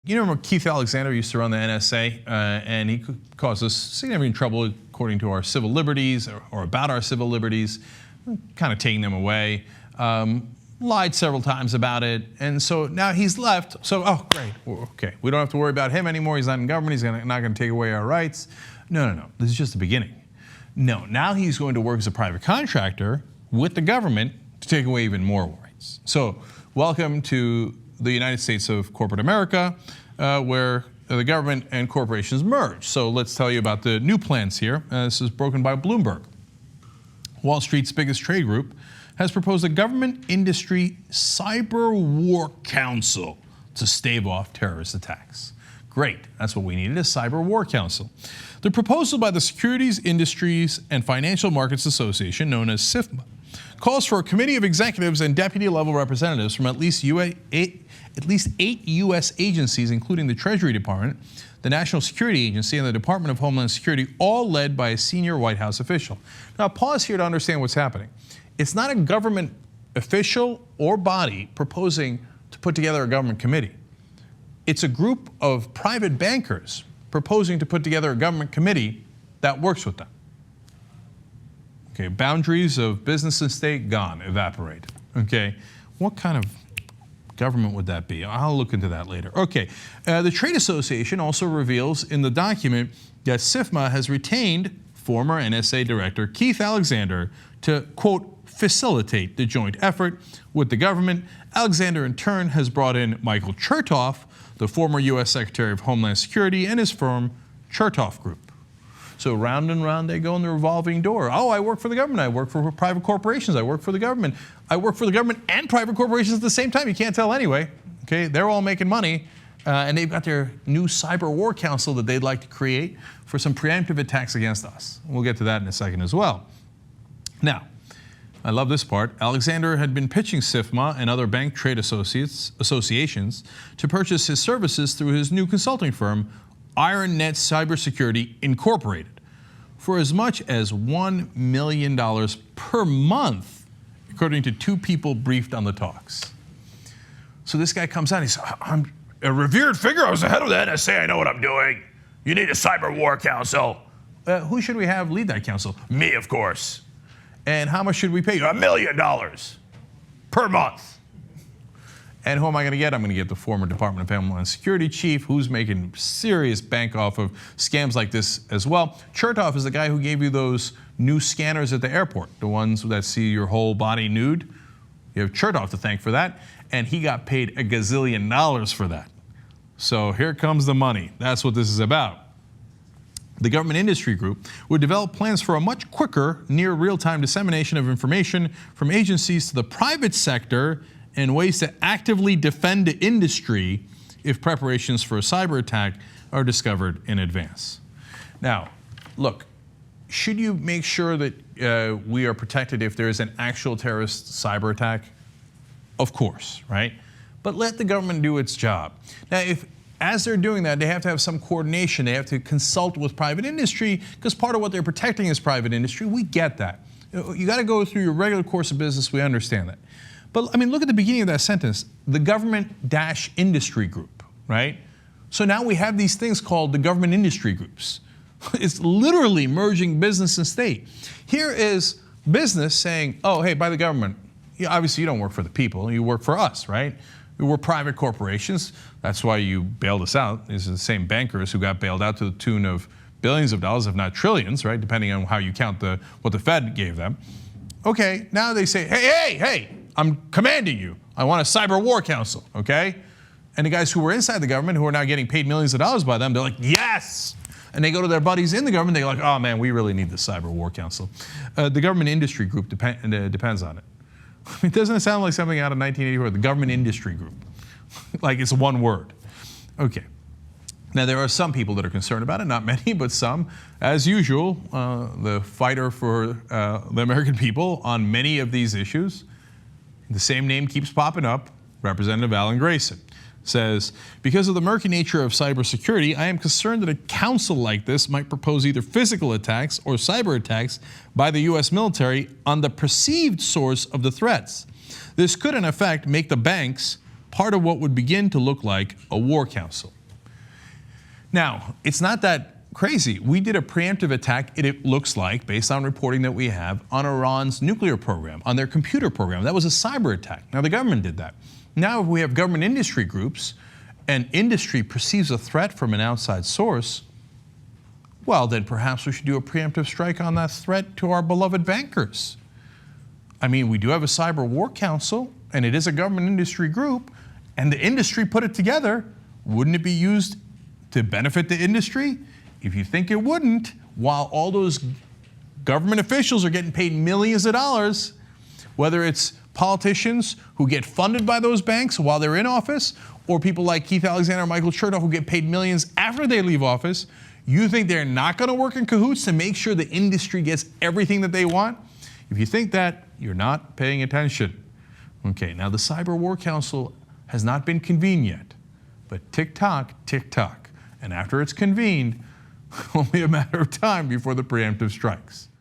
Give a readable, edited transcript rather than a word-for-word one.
You remember Keith Alexander used to run the NSA, and he caused us significant trouble according to our civil liberties or about our civil liberties, kind of taking them away. Lied several times about it, and so now he's left. So, oh, great, okay, we don't have to worry about him anymore. He's not in government. He's not going to take away our rights. No. This is just the beginning. No, now he's going to work as a private contractor with the government to take away even more rights. So, welcome to the United States of corporate America, where the government and corporations merge. So let's tell you about the new plans here. This is broken by Bloomberg. Wall Street's biggest trade group has proposed a government industry cyber war council to stave off terrorist attacks. Great, that's what we needed, a cyber war council. The proposal by the Securities, Industries, and Financial Markets Association, known as Sifma, calls for a committee of executives and deputy-level representatives from at least 8 U.S. agencies, including the Treasury Department, the National Security Agency, and the Department of Homeland Security, all led by a senior White House official. Now, pause here to understand what's happening. It's not a government official or body proposing to put together a government committee. It's a group of private bankers proposing to put together a government committee that works with them. Okay, boundaries of business and state gone, evaporate. Okay, what kind of government would that be? I'll look into that later. Okay, the Trade Association also reveals in the document that Sifma has retained former NSA Director Keith Alexander to, quote, facilitate the joint effort with the government. Alexander, in turn, has brought in Michael Chertoff, the former U.S. Secretary of Homeland Security, and his firm, Chertoff Group. So round and round they go in the revolving door. Oh, I work for the government. I work for private corporations. I work for the government. I work for the government and private corporations at the same time. You can't tell anyway. Okay, they're all making money, and they've got their new cyber war council that they'd like to create for some preemptive attacks against us. We'll get to that in a second as well. Now, I love this part. Alexander had been pitching Sifma and other bank trade associations to purchase his services through his new consulting firm, IronNet Cybersecurity Incorporated, for as much as $1 million per month, according to 2 people briefed on the talks. So this guy comes out and he says, I'm a revered figure. I was the head of the NSA. I know what I'm doing. You need a cyber war council. Who should we have lead that council? Me, of course. And how much should we pay you? $1 million per month. And who am I going to get? I'm going to get the former Department of Homeland Security chief, who's making serious bank off of scams like this as well. Chertoff is the guy who gave you those new scanners at the airport, the ones that see your whole body nude. You have Chertoff to thank for that, and he got paid $1 gazillion for that. So here comes the money. That's what this is about. The government industry group would develop plans for a much quicker, near real-time dissemination of information from agencies to the private sector and ways to actively defend the industry if preparations for a cyber attack are discovered in advance. Now, look, should you make sure that we are protected if there is an actual terrorist cyber attack? Of course, right? But let the government do its job. Now, as they're doing that, they have to have some coordination. They have to consult with private industry, because part of what they're protecting is private industry. We get that. You got to go through your regular course of business. We understand that. But I mean, look at the beginning of that sentence, the government-industry group, right? So now we have these things called the government industry groups. It's literally merging business and state. Here is business saying, oh, hey, by the government, obviously you don't work for the people, you work for us, right? We're private corporations. That's why you bailed us out. These are the same bankers who got bailed out to the tune of billions of dollars, if not trillions, right? Depending on how you count what the Fed gave them. Okay, now they say, hey, I'm commanding you. I want a cyber war council, okay? And the guys who were inside the government, who are now getting paid millions of dollars by them, they're like, yes! And they go to their buddies in the government, they're like, oh man, we really need the cyber war council. The government industry group depends on it. I mean, doesn't it sound like something out of 1984, the government industry group? Like it's one word. Okay. Now, there are some people that are concerned about it, not many, but some. As usual, the fighter for the American people on many of these issues, the same name keeps popping up, Representative Alan Grayson, says, because of the murky nature of cybersecurity, I am concerned that a council like this might propose either physical attacks or cyber attacks by the U.S. military on the perceived source of the threats. This could, in effect, make the banks part of what would begin to look like a war council. Now, it's not that crazy. We did a preemptive attack, it looks like, based on reporting that we have, on Iran's nuclear program, on their computer program. That was a cyber attack. Now, the government did that. Now, if we have government industry groups and industry perceives a threat from an outside source, well, then perhaps we should do a preemptive strike on that threat to our beloved bankers. I mean, we do have a cyber war council, and it is a government industry group, and the industry put it together. Wouldn't it be used to benefit the industry? If you think it wouldn't, while all those government officials are getting paid millions of dollars, whether it's politicians who get funded by those banks while they're in office, or people like Keith Alexander or Michael Chertoff who get paid millions after they leave office, you think they're not going to work in cahoots to make sure the industry gets everything that they want? If you think that, you're not paying attention. Okay, now the Cyber War Council has not been convened yet, but tick-tock, tick-tock. And after it's convened, only a matter of time before the preemptive strikes.